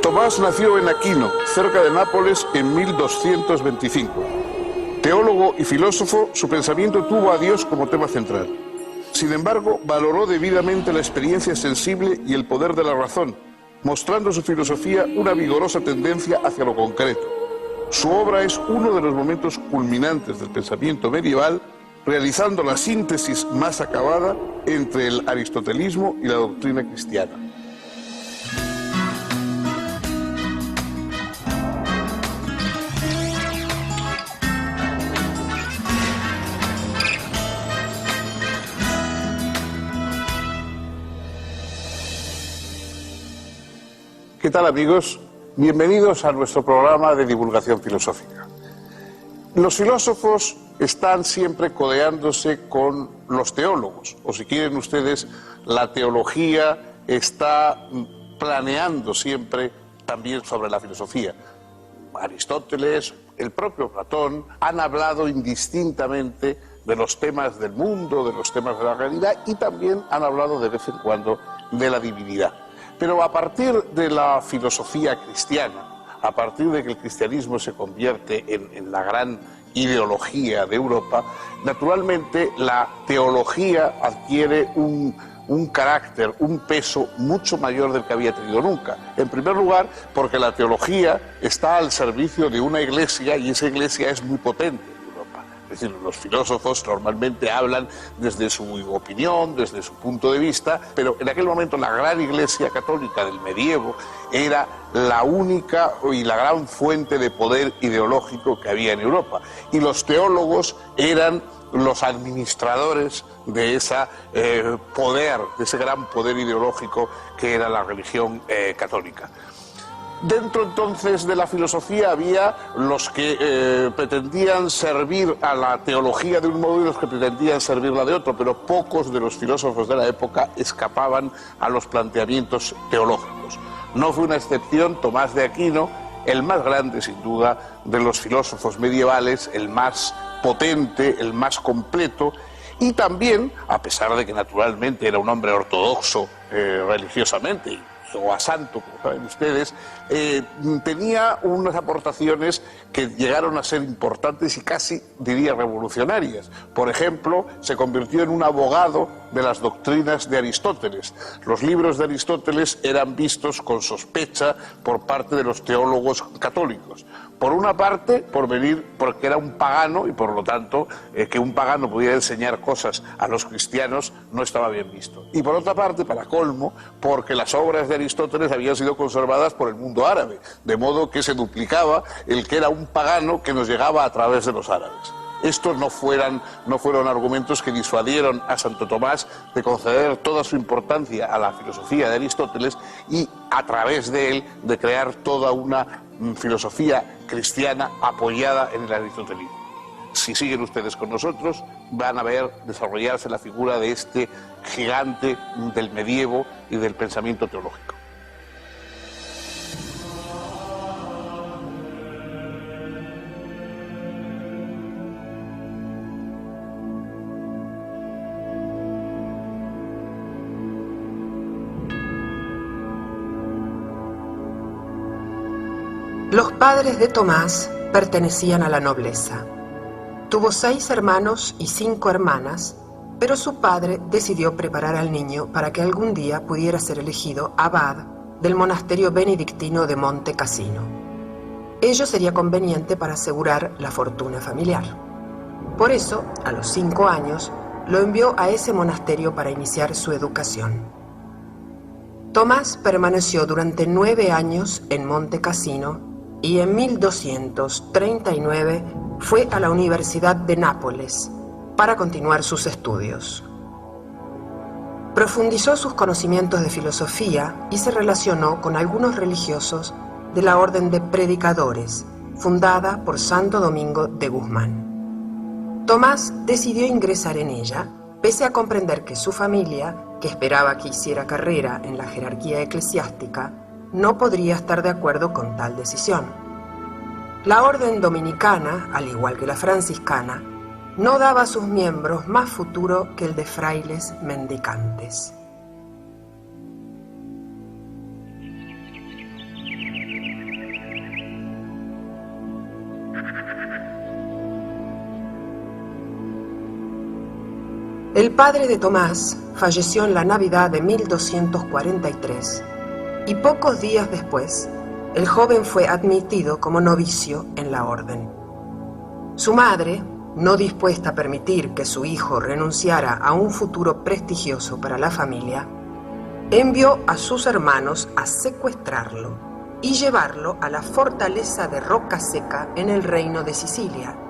Tomás nació en Aquino, cerca de Nápoles, en 1225. Teólogo y filósofo, su pensamiento tuvo a Dios como tema central. Sin embargo, valoró debidamente la experiencia sensible y el poder de la razón, mostrando su filosofía una vigorosa tendencia hacia lo concreto. Su obra es uno de los momentos culminantes del pensamiento medieval, realizando la síntesis más acabada entre el aristotelismo y la doctrina cristiana. ¿Qué tal, amigos? Bienvenidos a nuestro programa de divulgación filosófica. Los filósofos están siempre codeándose con los teólogos, o si quieren ustedes, la teología está planeando siempre también sobre la filosofía. Aristóteles, el propio Platón, han hablado indistintamente de los temas del mundo, de los temas de la realidad, y también han hablado de vez en cuando de la divinidad. Pero a partir de la filosofía cristiana, a partir de que el cristianismo se convierte en la gran ideología de Europa, naturalmente la teología adquiere un carácter, un peso mucho mayor del que había tenido nunca. En primer lugar, porque la teología está al servicio de una iglesia y esa iglesia es muy potente. Es decir, los filósofos normalmente hablan desde su opinión, desde su punto de vista, pero en aquel momento la gran Iglesia católica del medievo era la única y la gran fuente de poder ideológico que había en Europa. Y los teólogos eran los administradores de ese poder, de ese gran poder ideológico que era la religión católica. Dentro entonces de la filosofía había los que pretendían servir a la teología de un modo y los que pretendían servirla de otro, pero pocos de los filósofos de la época escapaban a los planteamientos teológicos. No fue una excepción Tomás de Aquino, el más grande sin duda de los filósofos medievales, el más potente, el más completo, y también, a pesar de que naturalmente era un hombre ortodoxo religiosamente, o a santo, como saben ustedes, tenía unas aportaciones que llegaron a ser importantes y casi, diría, revolucionarias. Por ejemplo, se convirtió en un abogado de las doctrinas de Aristóteles. Los libros de Aristóteles eran vistos con sospecha por parte de los teólogos católicos. Por una parte, porque era un pagano y por lo tanto que un pagano pudiera enseñar cosas a los cristianos no estaba bien visto. Y por otra parte, para colmo, porque las obras de Aristóteles habían sido conservadas por el mundo árabe, de modo que se duplicaba el que era un pagano que nos llegaba a través de los árabes. Estos no fueron argumentos que disuadieron a Santo Tomás de conceder toda su importancia a la filosofía de Aristóteles y a través de él de crear toda una filosofía cristiana apoyada en el aristotelismo. Si siguen ustedes con nosotros, van a ver desarrollarse la figura de este gigante del medievo y del pensamiento teológico. Los padres de Tomás pertenecían a la nobleza. Tuvo 6 hermanos y 5 hermanas, pero su padre decidió preparar al niño para que algún día pudiera ser elegido abad del monasterio benedictino de Monte Cassino. Ello sería conveniente para asegurar la fortuna familiar. Por eso, a los 5 años, lo envió a ese monasterio para iniciar su educación. Tomás permaneció durante 9 años en Monte Cassino y en 1239 fue a la Universidad de Nápoles para continuar sus estudios. Profundizó sus conocimientos de filosofía y se relacionó con algunos religiosos de la Orden de Predicadores, fundada por Santo Domingo de Guzmán. Tomás decidió ingresar en ella, pese a comprender que su familia, que esperaba que hiciera carrera en la jerarquía eclesiástica, no podría estar de acuerdo con tal decisión. La orden dominicana, al igual que la franciscana, no daba a sus miembros más futuro que el de frailes mendicantes. El padre de Tomás falleció en la Navidad de 1243 y pocos días después el joven fue admitido como novicio en la orden. Su madre, no dispuesta a permitir que su hijo renunciara a un futuro prestigioso para la familia, envió a sus hermanos a secuestrarlo y llevarlo a la fortaleza de Rocaseca en el reino de Sicilia,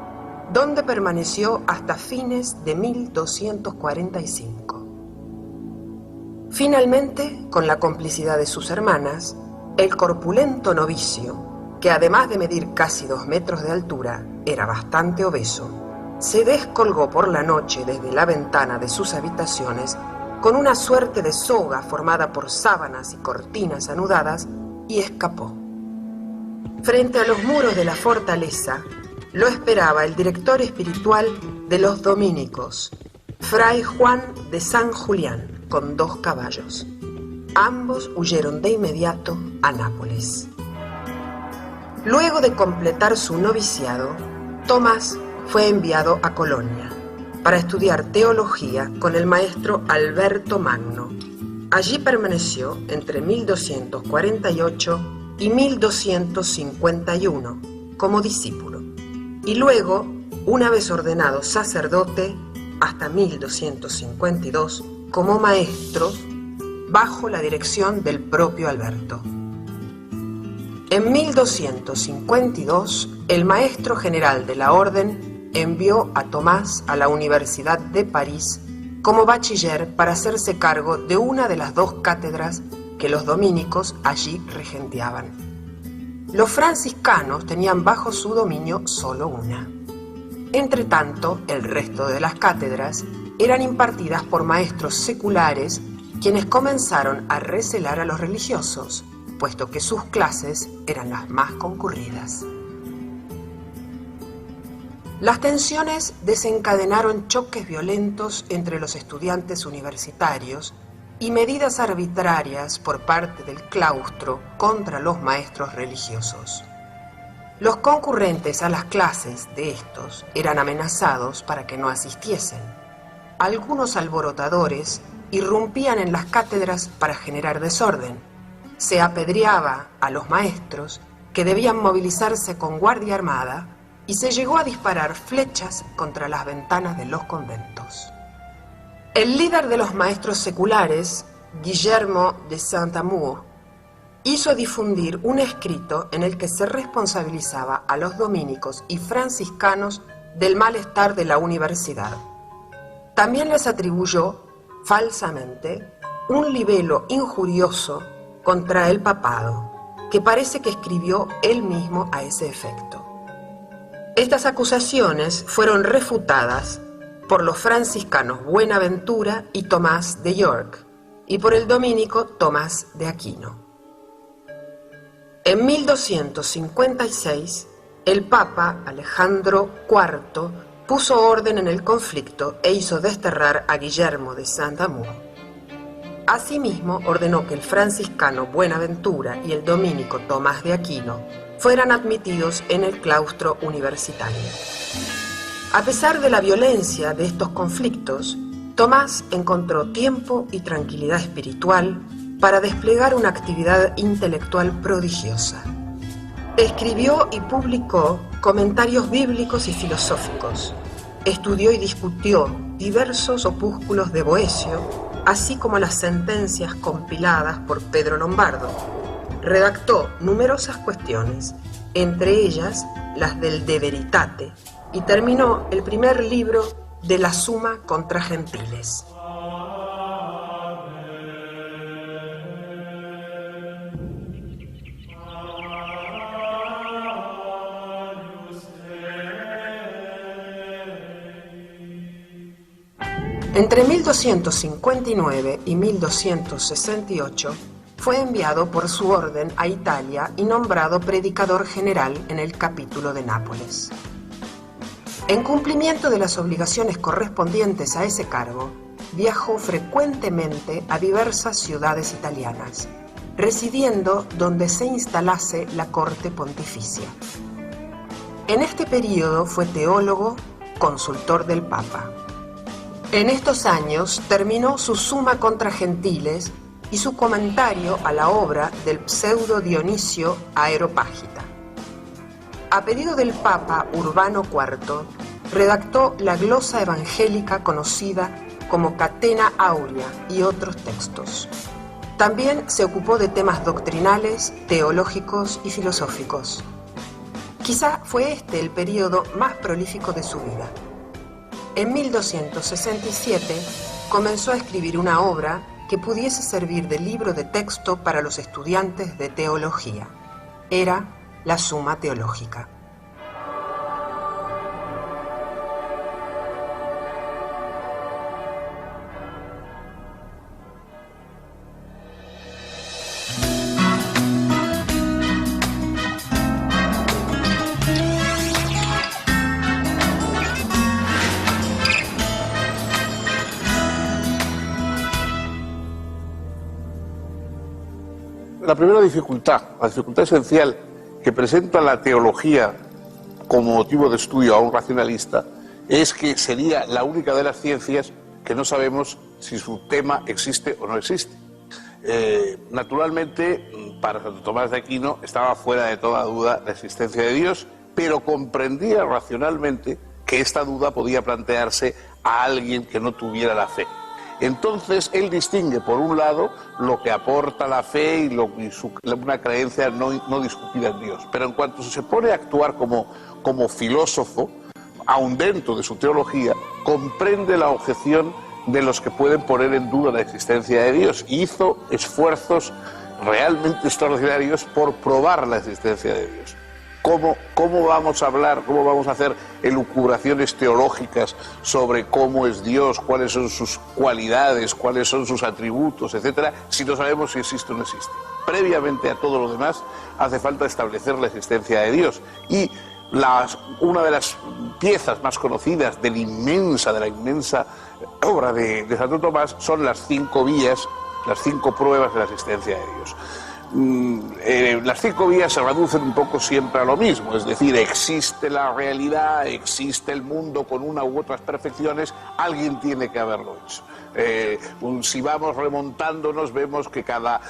donde permaneció hasta fines de 1245. Finalmente, con la complicidad de sus hermanas, el corpulento novicio, que además de medir casi 2 metros de altura, era bastante obeso, se descolgó por la noche desde la ventana de sus habitaciones con una suerte de soga formada por sábanas y cortinas anudadas y escapó. Frente a los muros de la fortaleza lo esperaba el director espiritual de los dominicos, Fray Juan de San Julián, con 2 caballos. Ambos huyeron de inmediato a Nápoles. Luego de completar su noviciado, Tomás fue enviado a Colonia para estudiar teología con el maestro Alberto Magno. Allí permaneció entre 1248 y 1251 como discípulo, y luego, una vez ordenado sacerdote, hasta 1252 como maestro bajo la dirección del propio Alberto. En 1252, el maestro general de la orden envió a Tomás a la Universidad de París como bachiller para hacerse cargo de una de las 2 cátedras que los dominicos allí regenteaban. Los franciscanos tenían bajo su dominio solo una. Entretanto, el resto de las cátedras eran impartidas por maestros seculares, quienes comenzaron a recelar a los religiosos, puesto que sus clases eran las más concurridas. Las tensiones desencadenaron choques violentos entre los estudiantes universitarios y medidas arbitrarias por parte del claustro contra los maestros religiosos. Los concurrentes a las clases de estos eran amenazados para que no asistiesen. Algunos alborotadores irrumpían en las cátedras para generar desorden. Se apedreaba a los maestros, que debían movilizarse con guardia armada, y se llegó a disparar flechas contra las ventanas de los conventos. El líder de los maestros seculares, Guillermo de Saint-Amour, hizo difundir un escrito en el que se responsabilizaba a los dominicos y franciscanos del malestar de la universidad. También les atribuyó, falsamente, un libelo injurioso contra el papado, que parece que escribió él mismo a ese efecto. Estas acusaciones fueron refutadas por los franciscanos Buenaventura y Tomás de York, y por el dominico Tomás de Aquino. En 1256, el Papa Alejandro IV puso orden en el conflicto e hizo desterrar a Guillermo de Saint-Amour. Asimismo, ordenó que el franciscano Buenaventura y el dominico Tomás de Aquino fueran admitidos en el claustro universitario. A pesar de la violencia de estos conflictos, Tomás encontró tiempo y tranquilidad espiritual para desplegar una actividad intelectual prodigiosa. Escribió y publicó comentarios bíblicos y filosóficos. Estudió y discutió diversos opúsculos de Boecio, así como las sentencias compiladas por Pedro Lombardo. Redactó numerosas cuestiones, entre ellas las del De Veritate, y terminó el primer libro de la Summa contra Gentiles. Entre 1259 y 1268 fue enviado por su orden a Italia y nombrado predicador general en el capítulo de Nápoles. En cumplimiento de las obligaciones correspondientes a ese cargo, viajó frecuentemente a diversas ciudades italianas, residiendo donde se instalase la corte pontificia. En este período fue teólogo, consultor del Papa. En estos años terminó su Summa contra Gentiles y su comentario a la obra del pseudo Dionisio Areopágita. A pedido del Papa Urbano IV, redactó la glosa evangélica conocida como Catena Aurea y otros textos. También se ocupó de temas doctrinales, teológicos y filosóficos. Quizá fue este el período más prolífico de su vida. En 1267 comenzó a escribir una obra que pudiese servir de libro de texto para los estudiantes de teología. Era la Summa Teológica. La primera dificultad, la dificultad esencial que presenta la teología como motivo de estudio a un racionalista, es que sería la única de las ciencias que no sabemos si su tema existe o no existe. Naturalmente, para Santo Tomás de Aquino estaba fuera de toda duda la existencia de Dios, pero comprendía racionalmente que esta duda podía plantearse a alguien que no tuviera la fe. Entonces él distingue, por un lado, lo que aporta la fe y una creencia no discutida en Dios. Pero en cuanto se pone a actuar como filósofo, aun dentro de su teología, comprende la objeción de los que pueden poner en duda la existencia de Dios. Y hizo esfuerzos realmente extraordinarios por probar la existencia de Dios. ¿Cómo vamos a hablar, cómo vamos a hacer elucubraciones teológicas sobre cómo es Dios, cuáles son sus cualidades, cuáles son sus atributos, etcétera, si no sabemos si existe o no existe? Previamente a todo lo demás, hace falta establecer la existencia de Dios. Y una de las piezas más conocidas de la inmensa obra de Santo Tomás son las 5 vías, las 5 pruebas de la existencia de Dios. Las 5 vías se reducen un poco siempre a lo mismo, es decir, existe la realidad, existe el mundo con una u otras perfecciones, alguien tiene que haberlo hecho. Si vamos remontándonos, vemos que cada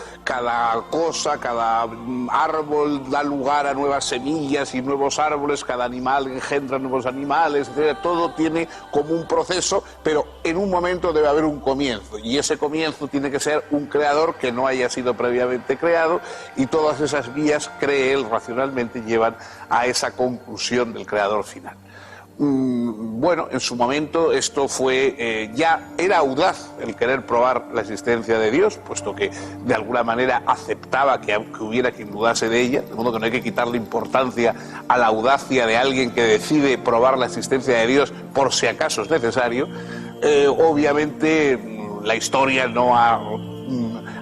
cosa, cada árbol da lugar a nuevas semillas y nuevos árboles, cada animal engendra nuevos animales, etc. Todo tiene como un proceso, pero en un momento debe haber un comienzo, y ese comienzo tiene que ser un creador que no haya sido previamente creado, y todas esas vías, cree él racionalmente, llevan a esa conclusión del creador final. Bueno, en su momento esto fue, ya era audaz el querer probar la existencia de Dios, puesto que de alguna manera aceptaba que hubiera quien dudase de ella, de modo que no hay que quitarle importancia a la audacia de alguien que decide probar la existencia de Dios por si acaso es necesario. Obviamente la historia no ha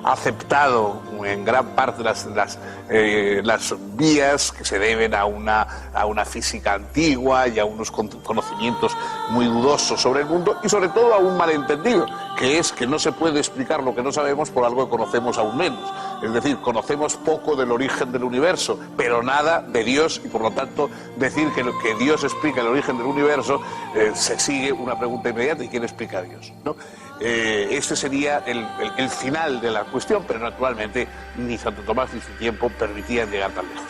aceptado en gran parte las vías que se deben a una física antigua y a unos conocimientos muy dudosos sobre el mundo, y sobre todo a un malentendido, que es que no se puede explicar lo que no sabemos por algo que conocemos aún menos. Es decir, conocemos poco del origen del universo, pero nada de Dios, y por lo tanto decir que Dios explica el origen del universo, se sigue una pregunta inmediata: ¿y quién explica a Dios? ¿No? Este sería el final de la cuestión, pero naturalmente ni Santo Tomás ni su tiempo permitían llegar tan lejos.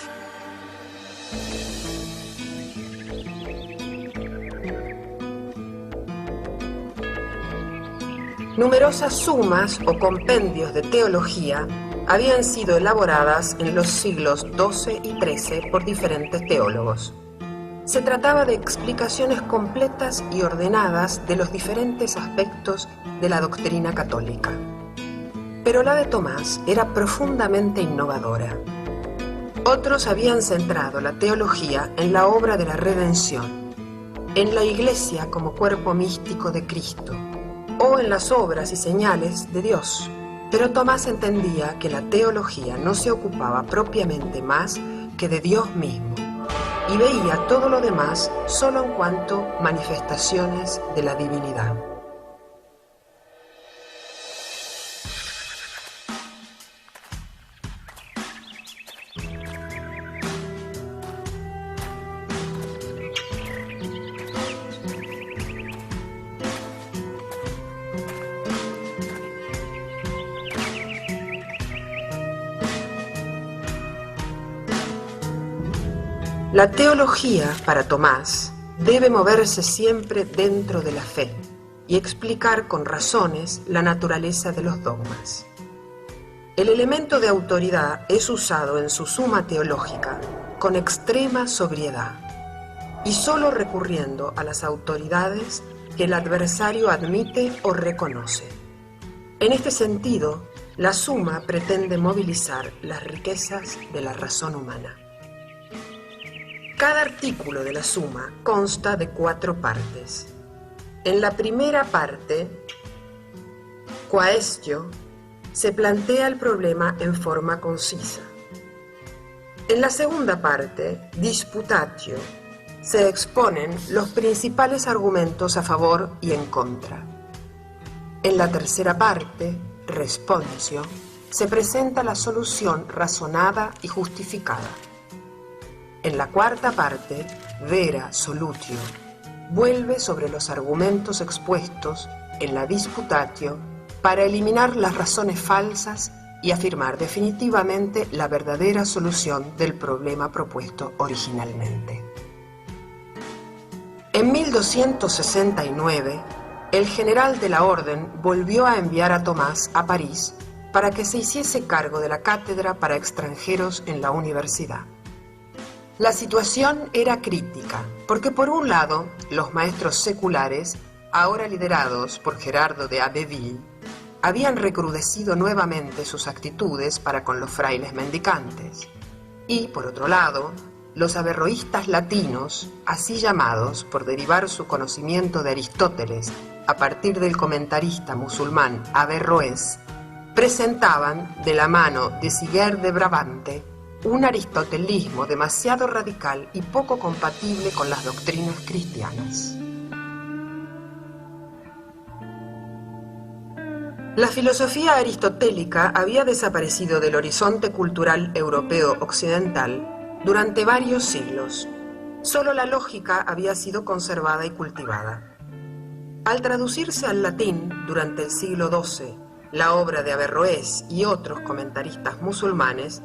Numerosas sumas o compendios de teología habían sido elaboradas en los siglos XII y XIII por diferentes teólogos. Se trataba de explicaciones completas y ordenadas de los diferentes aspectos de la doctrina católica. Pero la de Tomás era profundamente innovadora. Otros habían centrado la teología en la obra de la redención, en la Iglesia como cuerpo místico de Cristo, o en las obras y señales de Dios. Pero Tomás entendía que la teología no se ocupaba propiamente más que de Dios mismo, y veía todo lo demás solo en cuanto manifestaciones de la divinidad. La teología, para Tomás, debe moverse siempre dentro de la fe y explicar con razones la naturaleza de los dogmas. El elemento de autoridad es usado en su suma teológica con extrema sobriedad y solo recurriendo a las autoridades que el adversario admite o reconoce. En este sentido, la suma pretende movilizar las riquezas de la razón humana. Cada artículo de la suma consta de 4 partes. En la primera parte, quaestio, se plantea el problema en forma concisa. En la segunda parte, disputatio, se exponen los principales argumentos a favor y en contra. En la tercera parte, responsio, se presenta la solución razonada y justificada. En la cuarta parte, vera solutio, vuelve sobre los argumentos expuestos en la disputatio para eliminar las razones falsas y afirmar definitivamente la verdadera solución del problema propuesto originalmente. En 1269, el general de la Orden volvió a enviar a Tomás a París para que se hiciese cargo de la cátedra para extranjeros en la universidad. La situación era crítica, porque por un lado, los maestros seculares, ahora liderados por Gerardo de Abbeville, habían recrudecido nuevamente sus actitudes para con los frailes mendicantes, y por otro lado, los averroístas latinos, así llamados por derivar su conocimiento de Aristóteles a partir del comentarista musulmán Averroés, presentaban, de la mano de Siger de Brabante, un aristotelismo demasiado radical y poco compatible con las doctrinas cristianas. La filosofía aristotélica había desaparecido del horizonte cultural europeo occidental durante varios siglos. Solo la lógica había sido conservada y cultivada. Al traducirse al latín durante el siglo XII la obra de Averroés y otros comentaristas musulmanes,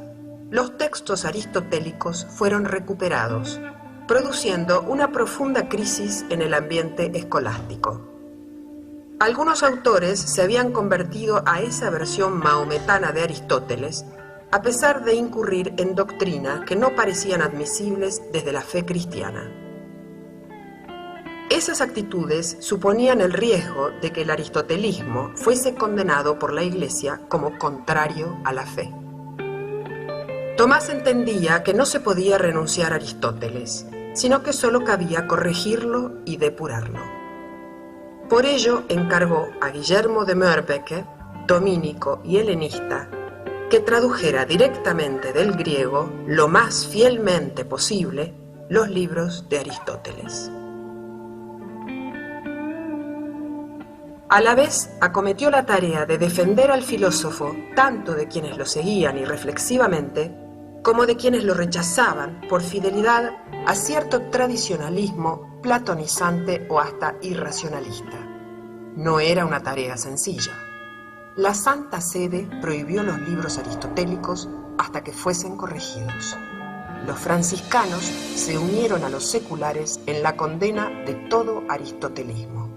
los textos aristotélicos fueron recuperados, produciendo una profunda crisis en el ambiente escolástico. Algunos autores se habían convertido a esa versión mahometana de Aristóteles, a pesar de incurrir en doctrinas que no parecían admisibles desde la fe cristiana. Esas actitudes suponían el riesgo de que el aristotelismo fuese condenado por la Iglesia como contrario a la fe. Tomás entendía que no se podía renunciar a Aristóteles, sino que solo cabía corregirlo y depurarlo. Por ello encargó a Guillermo de Moerbeke, dominico y helenista, que tradujera directamente del griego, lo más fielmente posible, los libros de Aristóteles. A la vez acometió la tarea de defender al filósofo tanto de quienes lo seguían irreflexivamente como de quienes lo rechazaban por fidelidad a cierto tradicionalismo platonizante o hasta irracionalista. No era una tarea sencilla. La Santa Sede prohibió los libros aristotélicos hasta que fuesen corregidos. Los franciscanos se unieron a los seculares en la condena de todo aristotelismo.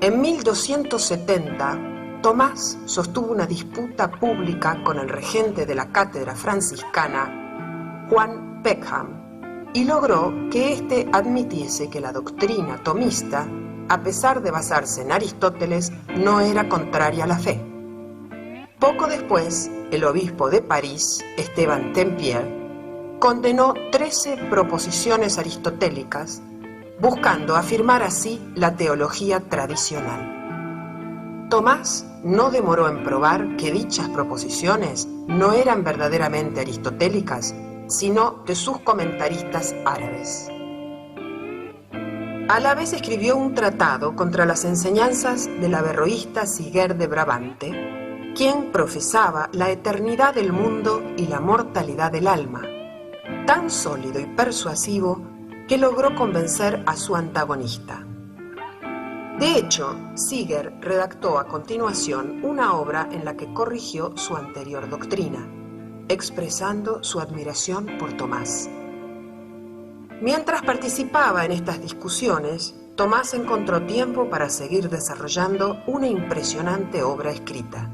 En 1270, Tomás sostuvo una disputa pública con el regente de la cátedra franciscana, Juan Peckham, y logró que éste admitiese que la doctrina tomista, a pesar de basarse en Aristóteles, no era contraria a la fe. Poco después, el obispo de París, Esteban Tempier, condenó 13 proposiciones aristotélicas, buscando afirmar así la teología tradicional. Tomás no demoró en probar que dichas proposiciones no eran verdaderamente aristotélicas, sino de sus comentaristas árabes. A la vez escribió un tratado contra las enseñanzas del averroísta Siger de Brabante, quien profesaba la eternidad del mundo y la mortalidad del alma, tan sólido y persuasivo que logró convencer a su antagonista. De hecho, Siger redactó a continuación una obra en la que corrigió su anterior doctrina, expresando su admiración por Tomás. Mientras participaba en estas discusiones, Tomás encontró tiempo para seguir desarrollando una impresionante obra escrita.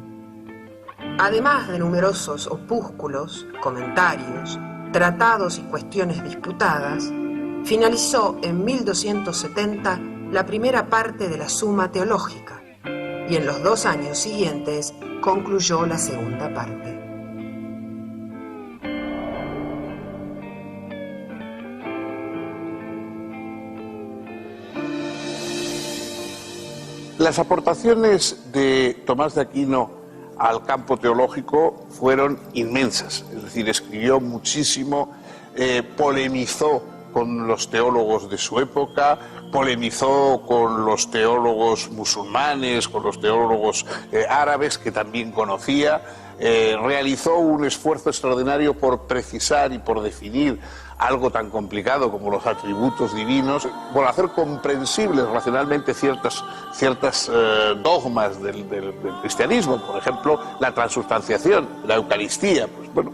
Además de numerosos opúsculos, comentarios, tratados y cuestiones disputadas, finalizó en 1270 la primera parte de la Summa Teológica y en los 2 años siguientes concluyó la segunda parte. Las aportaciones de Tomás de Aquino al campo teológico fueron inmensas, es decir, escribió muchísimo, polemizó con los teólogos de su época, polemizó con los teólogos musulmanes, con los teólogos árabes que también conocía, realizó un esfuerzo extraordinario por precisar y por definir algo tan complicado como los atributos divinos, por hacer comprensibles racionalmente ciertas dogmas del cristianismo, por ejemplo, la transubstanciación, la Eucaristía. Pues bueno,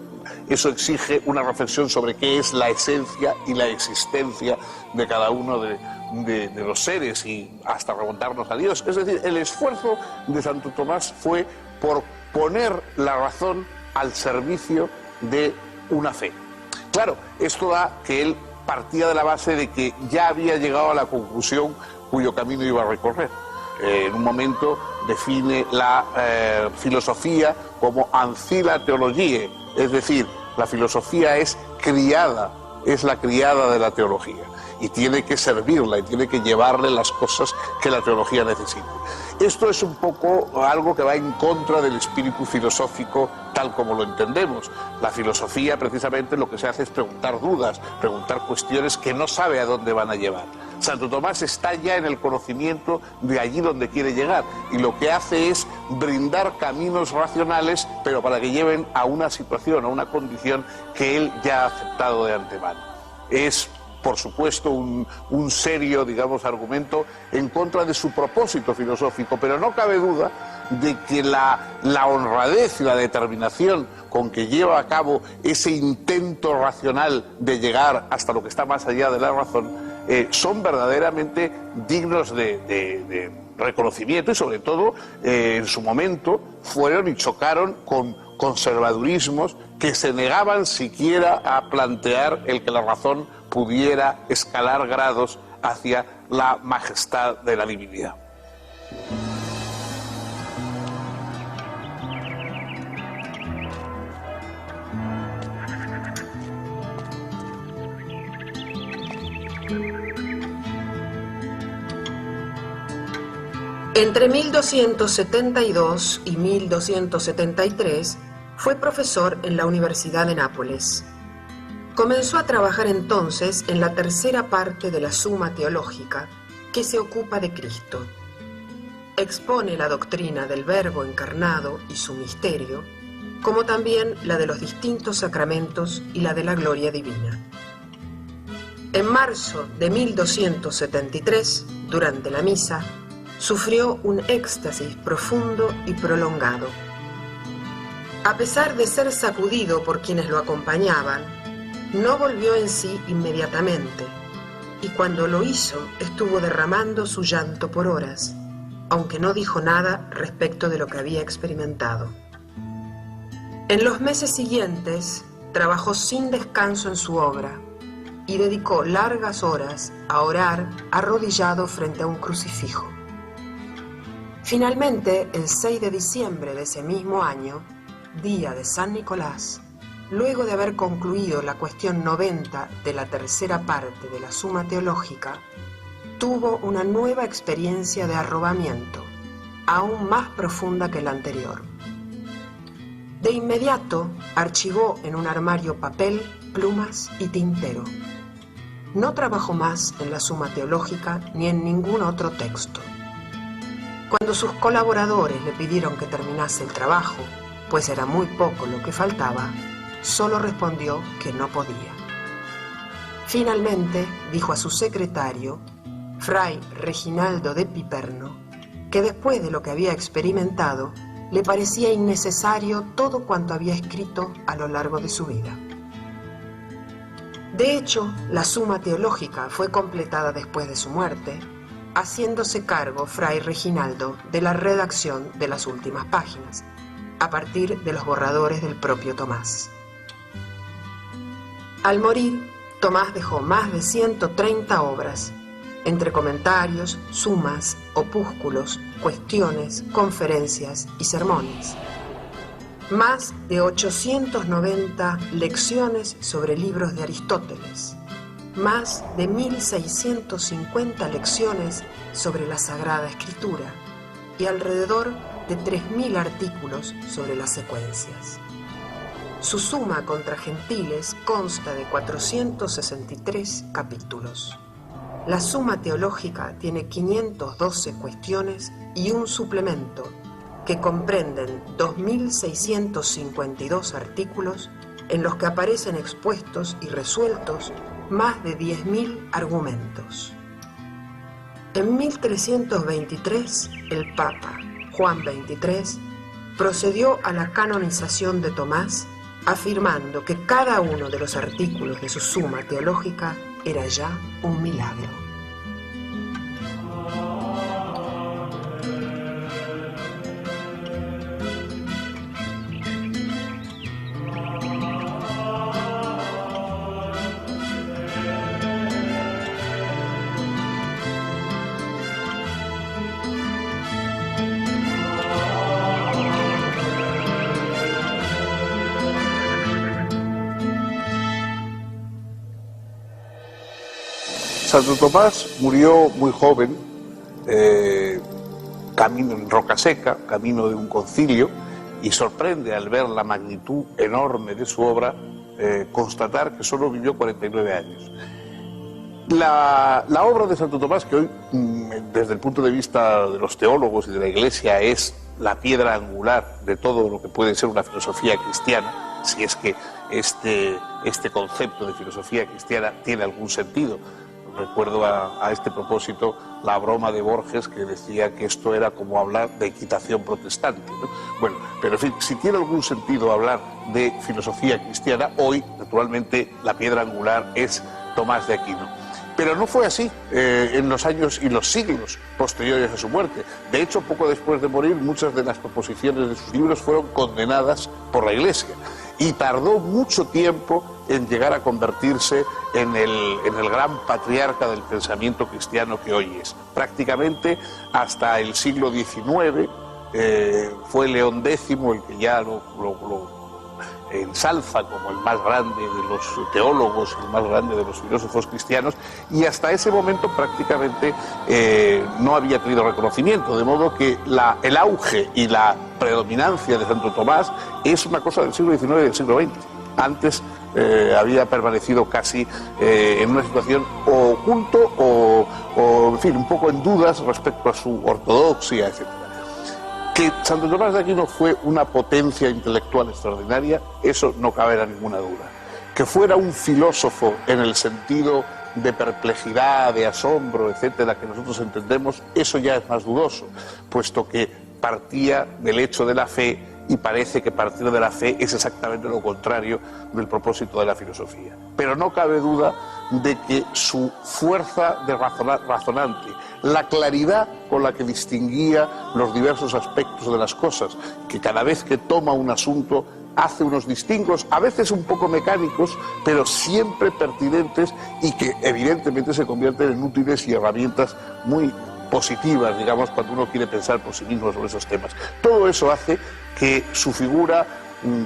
eso exige una reflexión sobre qué es la esencia y la existencia de cada uno de los seres y hasta remontarnos a Dios. Es decir, el esfuerzo de Santo Tomás fue por poner la razón al servicio de una fe. Claro, esto da que él partía de la base de que ya había llegado a la conclusión cuyo camino iba a recorrer. En un momento define la filosofía como ancilla theologiae, es decir, la filosofía es la criada de la teología y tiene que servirla y tiene que llevarle las cosas que la teología necesite. Esto es un poco algo que va en contra del espíritu filosófico tal como lo entendemos. La filosofía precisamente lo que se hace es preguntar dudas, preguntar cuestiones que no sabe a dónde van a llevar. Santo Tomás está ya en el conocimiento de allí donde quiere llegar y lo que hace es brindar caminos racionales, pero para que lleven a una situación, a una condición que él ya ha aceptado de antemano. Es, por supuesto, un serio, digamos, argumento en contra de su propósito filosófico, pero no cabe duda de que la honradez y la determinación con que lleva a cabo ese intento racional de llegar hasta lo que está más allá de la razón son verdaderamente dignos de reconocimiento y sobre todo en su momento fueron y chocaron con conservadurismos que se negaban siquiera a plantear el que la razón pudiera escalar grados hacia la majestad de la divinidad. Entre 1272 y 1273 fue profesor en la Universidad de Nápoles. Comenzó a trabajar entonces en la tercera parte de la Summa Teológica, que se ocupa de Cristo. Expone la doctrina del Verbo encarnado y su misterio, como también la de los distintos sacramentos y la de la gloria divina. En marzo de 1273, durante la misa, sufrió un éxtasis profundo y prolongado. A pesar de ser sacudido por quienes lo acompañaban, no volvió en sí inmediatamente, y cuando lo hizo estuvo derramando su llanto por horas, aunque no dijo nada respecto de lo que había experimentado. En los meses siguientes trabajó sin descanso en su obra y dedicó largas horas a orar arrodillado frente a un crucifijo. Finalmente, el 6 de diciembre de ese mismo año, día de San Nicolás, luego de haber concluido la cuestión 90 de la tercera parte de la Summa Teológica, tuvo una nueva experiencia de arrobamiento, aún más profunda que la anterior. De inmediato archivó en un armario papel, plumas y tintero. No trabajó más en la Summa Teológica ni en ningún otro texto. Cuando sus colaboradores le pidieron que terminase el trabajo, pues era muy poco lo que faltaba, solo respondió que no podía. Finalmente dijo a su secretario, Fray Reginaldo de Piperno, que después de lo que había experimentado, le parecía innecesario todo cuanto había escrito a lo largo de su vida. De hecho, la Suma Teológica fue completada después de su muerte, haciéndose cargo Fray Reginaldo de la redacción de las últimas páginas, a partir de los borradores del propio Tomás. Al morir, Tomás dejó más de 130 obras, entre comentarios, sumas, opúsculos, cuestiones, conferencias y sermones. Más de 890 lecciones sobre libros de Aristóteles, más de 1650 lecciones sobre la Sagrada Escritura y alrededor de 3000 artículos sobre las secuencias. Su Suma contra Gentiles consta de 463 capítulos. La Suma Teológica tiene 512 cuestiones y un suplemento que comprenden 2652 artículos en los que aparecen expuestos y resueltos más de 10.000 argumentos. En 1323, el Papa Juan XXIII procedió a la canonización de Tomás, afirmando que cada uno de los artículos de su Suma Teológica era ya un milagro. Santo Tomás murió muy joven, camino en Rocaseca, camino de un concilio, y sorprende al ver la magnitud enorme de su obra constatar que solo vivió 49 años. La obra de Santo Tomás, que hoy, desde el punto de vista de los teólogos y de la Iglesia, es la piedra angular de todo lo que puede ser una filosofía cristiana, si es que este concepto de filosofía cristiana tiene algún sentido. Recuerdo a este propósito la broma de Borges, que decía que esto era como hablar de equitación protestante, ¿no? Bueno, pero en fin, si tiene algún sentido hablar de filosofía cristiana, hoy, naturalmente, la piedra angular es Tomás de Aquino. Pero no fue así en los años y los siglos posteriores a su muerte. De hecho, poco después de morir, muchas de las proposiciones de sus libros fueron condenadas por la Iglesia. Y tardó mucho tiempo en llegar a convertirse en el gran patriarca del pensamiento cristiano que hoy es. Prácticamente hasta el siglo XIX fue León X el que ya lo ensalza como el más grande de los teólogos, el más grande de los filósofos cristianos, y hasta ese momento prácticamente no había tenido reconocimiento, de modo que el auge y la predominancia de Santo Tomás es una cosa del siglo XIX y del siglo XX. Antes había permanecido casi en una situación o oculto o, en fin, un poco en dudas respecto a su ortodoxia, etc. Que Santo Tomás de Aquino fue una potencia intelectual extraordinaria, eso no cabe ninguna duda. Que fuera un filósofo en el sentido de perplejidad, de asombro, etcétera, que nosotros entendemos, eso ya es más dudoso, puesto que partía del hecho de la fe, y parece que partir de la fe es exactamente lo contrario del propósito de la filosofía. Pero no cabe duda de que su fuerza de razonante, la claridad con la que distinguía los diversos aspectos de las cosas, que cada vez que toma un asunto hace unos distingos, a veces un poco mecánicos, pero siempre pertinentes y que evidentemente se convierten en útiles y herramientas muy positivas, digamos, cuando uno quiere pensar por sí mismo sobre esos temas. Todo eso hace que su figura,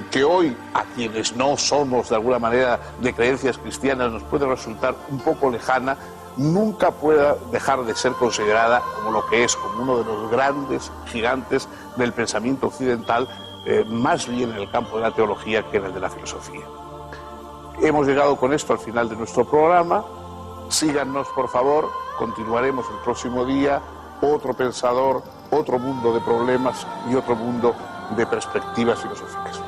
que hoy a quienes no somos de alguna manera de creencias cristianas nos puede resultar un poco lejana, nunca pueda dejar de ser considerada como lo que es, como uno de los grandes gigantes del pensamiento occidental, más bien en el campo de la teología que en el de la filosofía. Hemos llegado con esto al final de nuestro programa. Síganos, por favor, continuaremos el próximo día, otro pensador, otro mundo de problemas y otro mundo de perspectivas filosóficas.